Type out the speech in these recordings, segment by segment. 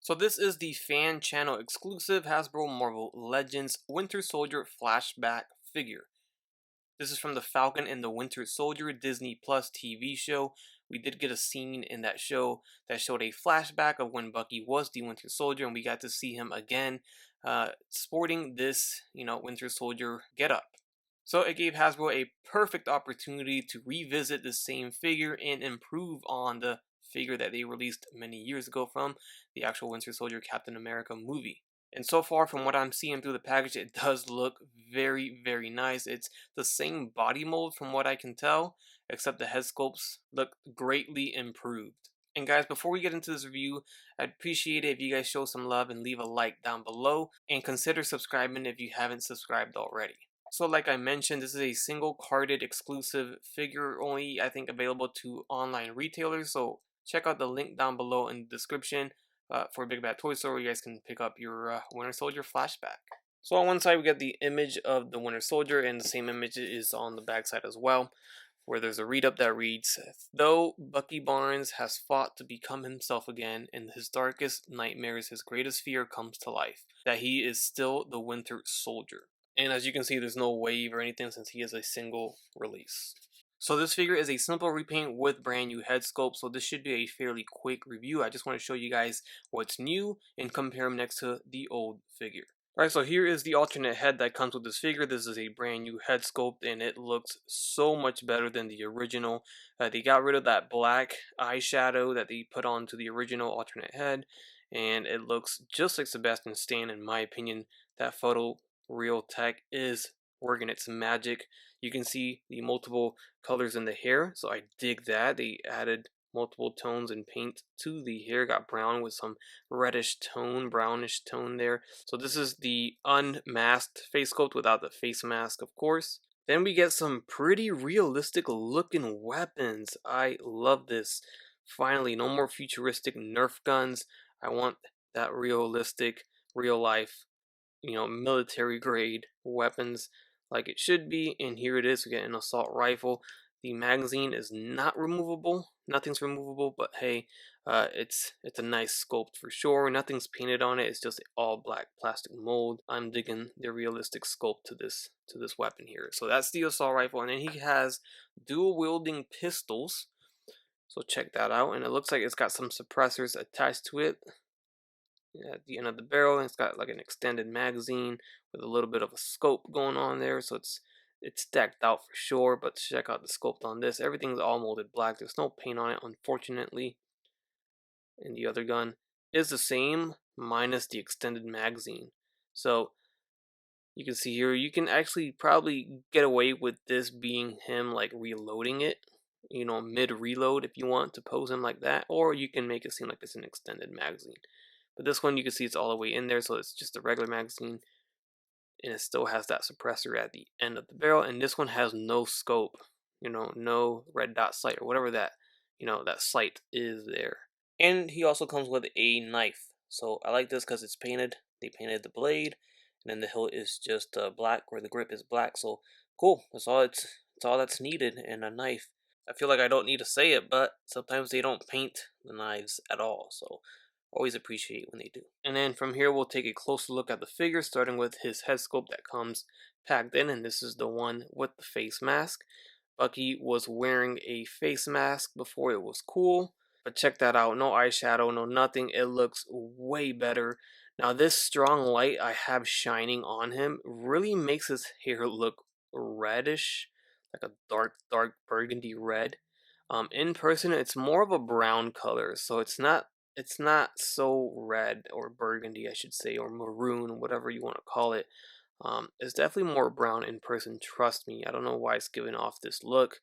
So this is the fan channel exclusive Hasbro Marvel Legends Winter Soldier flashback figure. This is from the Falcon and the Winter Soldier Disney Plus TV show. We did get a scene in that show that showed a flashback of when Bucky was the Winter Soldier, and we got to see him again sporting this, Winter Soldier getup. So it gave Hasbro a perfect opportunity to revisit the same figure and improve on the figure that they released many years ago from the actual Winter Soldier Captain America movie. And so far, from what I'm seeing through the package, it does look very, very nice. It's the same body mold from what I can tell, except the head sculpts look greatly improved. And guys, before we get into this review, I'd appreciate it if you guys show some love and leave a like down below, and consider subscribing if you haven't subscribed already. So like I mentioned, this is a single carded exclusive figure, only I think available to online retailers, so check out the link down below in the description for Big Bad Toy Store where you guys can pick up your Winter Soldier flashback. So on one side we get the image of the Winter Soldier, and the same image is on the back side as well, where there's a read-up that reads, "Though Bucky Barnes has fought to become himself again, in his darkest nightmares his greatest fear comes to life, that he is still the Winter Soldier." And as you can see, there's no wave or anything since he is a single release. So this figure is a simple repaint with brand new head sculpt, so this should be a fairly quick review. I just want to show you guys what's new and compare them next to the old figure. Alright, so here is the alternate head that comes with this figure. This is a brand new head sculpt, and it looks so much better than the original. They got rid of that black eyeshadow that they put onto the original alternate head, and it looks just like Sebastian Stan in my opinion. That photo real tech is working its magic. You can see the multiple colors in the hair, so I dig that. They added multiple tones and paint to the hair. Got brown with some reddish tone, brownish tone there. So this is the unmasked face sculpt without the face mask, of course. Then we get some pretty realistic looking weapons. I love this. Finally, no more futuristic Nerf guns. I want that realistic, real life, military grade weapons like it should be. And here it is. We get an assault rifle. The magazine is not removable. Nothing's removable, but hey, it's a nice sculpt for sure. Nothing's painted on it. It's just all black plastic mold. I'm digging the realistic sculpt to this weapon here. So that's the assault rifle, and then he has dual wielding pistols. So check that out, and it looks like it's got some suppressors attached to it at the end of the barrel, and it's got like an extended magazine with a little bit of a scope going on there, so it's stacked out for sure. But check out the sculpt on this. Everything's all molded black. There's no paint on it, unfortunately. And the other gun is the same minus the extended magazine. So you can see here, you can actually probably get away with this being him like reloading it, mid reload if you want to pose him like that, or you can make it seem like it's an extended magazine. But this one, you can see it's all the way in there, so it's just a regular magazine, and it still has that suppressor at the end of the barrel. And this one has no scope, no red dot sight or whatever that, that sight is there. And he also comes with a knife. So I like this because it's painted. They painted the blade, and then the hilt is just black, where the grip is black. So cool. That's all that's needed in a knife. I feel like I don't need to say it, but sometimes they don't paint the knives at all. So always appreciate when they do. And then from here, we'll take a closer look at the figure, starting with his head sculpt that comes packed in, and this is the one with the face mask. Bucky was wearing a face mask before it was cool, but check that out. No eyeshadow, no nothing. It looks way better. Now this strong light I have shining on him really makes his hair look reddish, like a dark burgundy red. In person, it's more of a brown color, so it's not so red or burgundy, I should say, or maroon, whatever you want to call it. It's definitely more brown in person. Trust me. I don't know why it's giving off this look,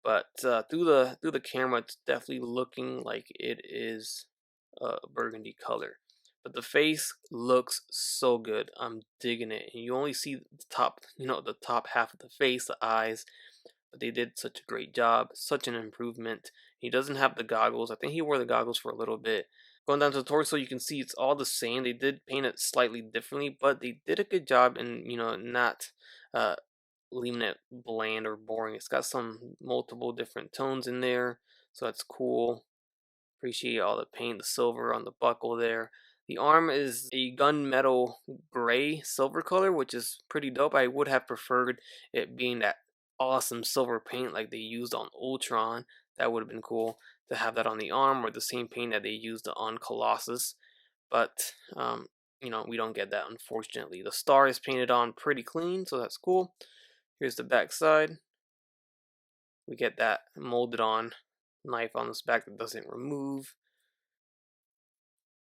but through the camera, it's definitely looking like it is a burgundy color. But the face looks so good. I'm digging it. And you only see the top, the top half of the face, the eyes. But they did such a great job, such an improvement. He doesn't have the goggles. I think he wore the goggles for a little bit. Going down to the torso, you can see it's all the same. They did paint it slightly differently, but they did a good job in, not leaving it bland or boring. It's got some multiple different tones in there, so that's cool. Appreciate all the paint, the silver on the buckle there. The arm is a gunmetal gray silver color, which is pretty dope. I would have preferred it being that awesome silver paint like they used on Ultron. That would have been cool to have that on the arm, or the same paint that they used on Colossus. But you know, we don't get that, unfortunately. The star is painted on pretty clean, so that's cool. Here's the back side. We get that molded on knife on this back that doesn't remove.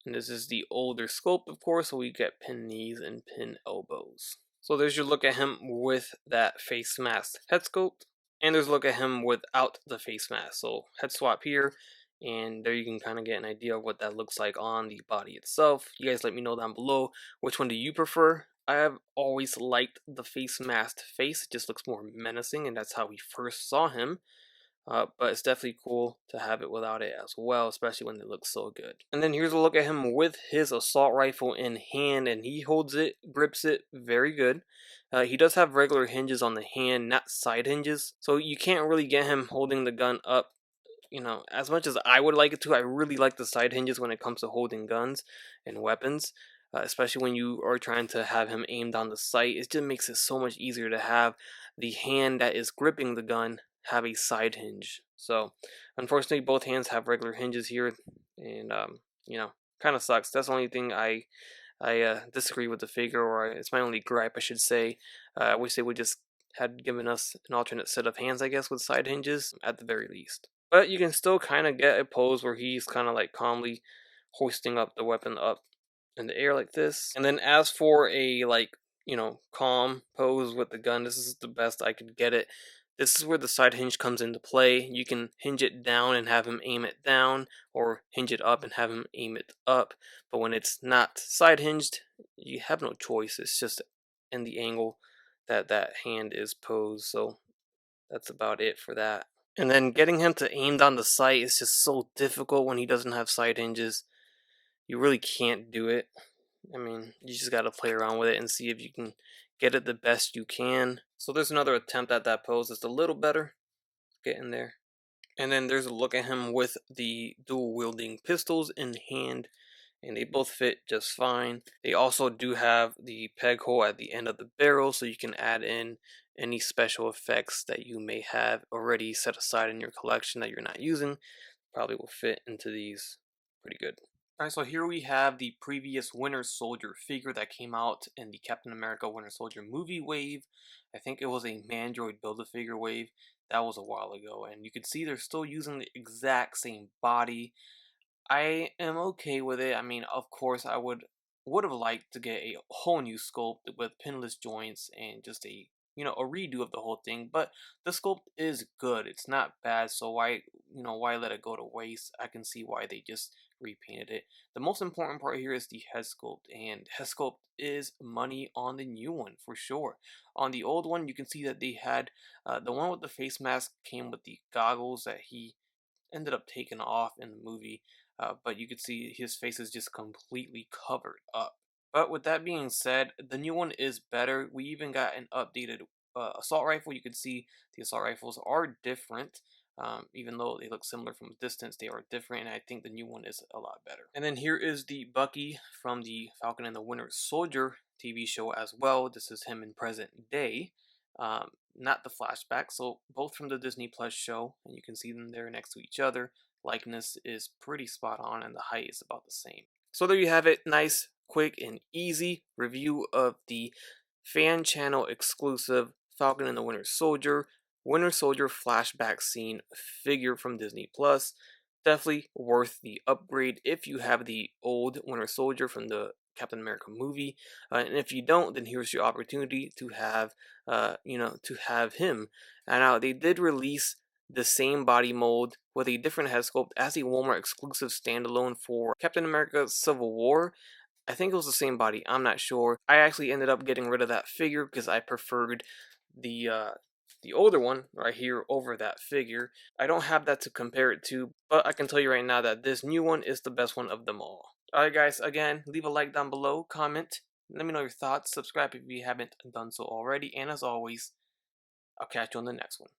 And this is the older sculpt, of course, so we get pin knees and pin elbows. So there's your look at him with that face mask head sculpt. And there's a look at him without the face mask. So head swap here. And there you can kind of get an idea of what that looks like on the body itself. You guys let me know down below, which one do you prefer? I have always liked the face masked face. It just looks more menacing, and that's how we first saw him. But it's definitely cool to have it without it as well, especially when it looks so good. And then here's a look at him with his assault rifle in hand, and he holds it, grips it very good. He does have regular hinges on the hand, not side hinges, so you can't really get him holding the gun up. You know, as much as I would like it to, I really like the side hinges when it comes to holding guns and weapons. Especially when you are trying to have him aimed on the sight. It just makes it so much easier to have the hand that is gripping the gun have a side hinge. So unfortunately both hands have regular hinges here, and you know, kind of sucks. That's the only thing I disagree with the figure, or it's my only gripe, I should say. I wish they would just had given us an alternate set of hands, I guess, with side hinges at the very least. But you can still kind of get a pose where he's kind of like calmly hoisting up the weapon up in the air like this. And then as for a, like, you know, calm pose with the gun, this is the best I could get it. This is where the side hinge comes into play. You can hinge it down and have him aim it down, or hinge it up and have him aim it up. But when it's not side hinged, you have no choice. It's just in the angle that that hand is posed. So that's about it for that. And then getting him to aim down the sight is just so difficult when he doesn't have side hinges. You really can't do it. I mean, you just gotta play around with it and see if you can get it the best you can. So there's another attempt at that pose. It's a little better. Get in there. And then there's a look at him with the dual wielding pistols in hand, and they both fit just fine. They also do have the peg hole at the end of the barrel, so you can add in any special effects that you may have already set aside in your collection that you're not using. Probably will fit into these pretty good. Alright, so here we have the previous Winter Soldier figure that came out in the Captain America Winter Soldier movie wave. I think it was a Mandroid Build-A-Figure wave. That was a while ago, and you can see they're still using the exact same body. I am okay with it. I mean, of course, I would have liked to get a whole new sculpt with pinless joints and just a, you know, a redo of the whole thing. But the sculpt is good. It's not bad. So why, you know, why let it go to waste? I can see why they just repainted it. The most important part here is the head sculpt, and head sculpt is money on the new one for sure. On the old one, you can see that they had the one with the face mask came with the goggles that he ended up taking off in the movie. But you could see his face is just completely covered up. But with that being said, the new one is better. We even got an updated assault rifle. You can see the assault rifles are different. Even though they look similar from a distance, they are different, and I think the new one is a lot better. And then here is the Bucky from the Falcon and the Winter Soldier TV show as well. This is him in present day. Not the flashback, so both from the Disney Plus show, and you can see them there next to each other. Likeness is pretty spot on, and the height is about the same. So there you have it. Nice, quick, and easy review of the fan channel exclusive Falcon and the Winter Soldier flashback scene figure from Disney Plus. Definitely worth the upgrade if you have the old Winter Soldier from the Captain America movie, and if you don't, then here's your opportunity to have, to have him. And now they did release the same body mold with a different head sculpt as a Walmart exclusive standalone for Captain America Civil War. I think it was the same body. I'm not sure. I actually ended up getting rid of that figure because I preferred the older one right here over that figure. I don't have that to compare it to, but I can tell you right now that this new one is the best one of them all. Alright guys, again, leave a like down below, comment, let me know your thoughts, subscribe if you haven't done so already, and as always, I'll catch you on the next one.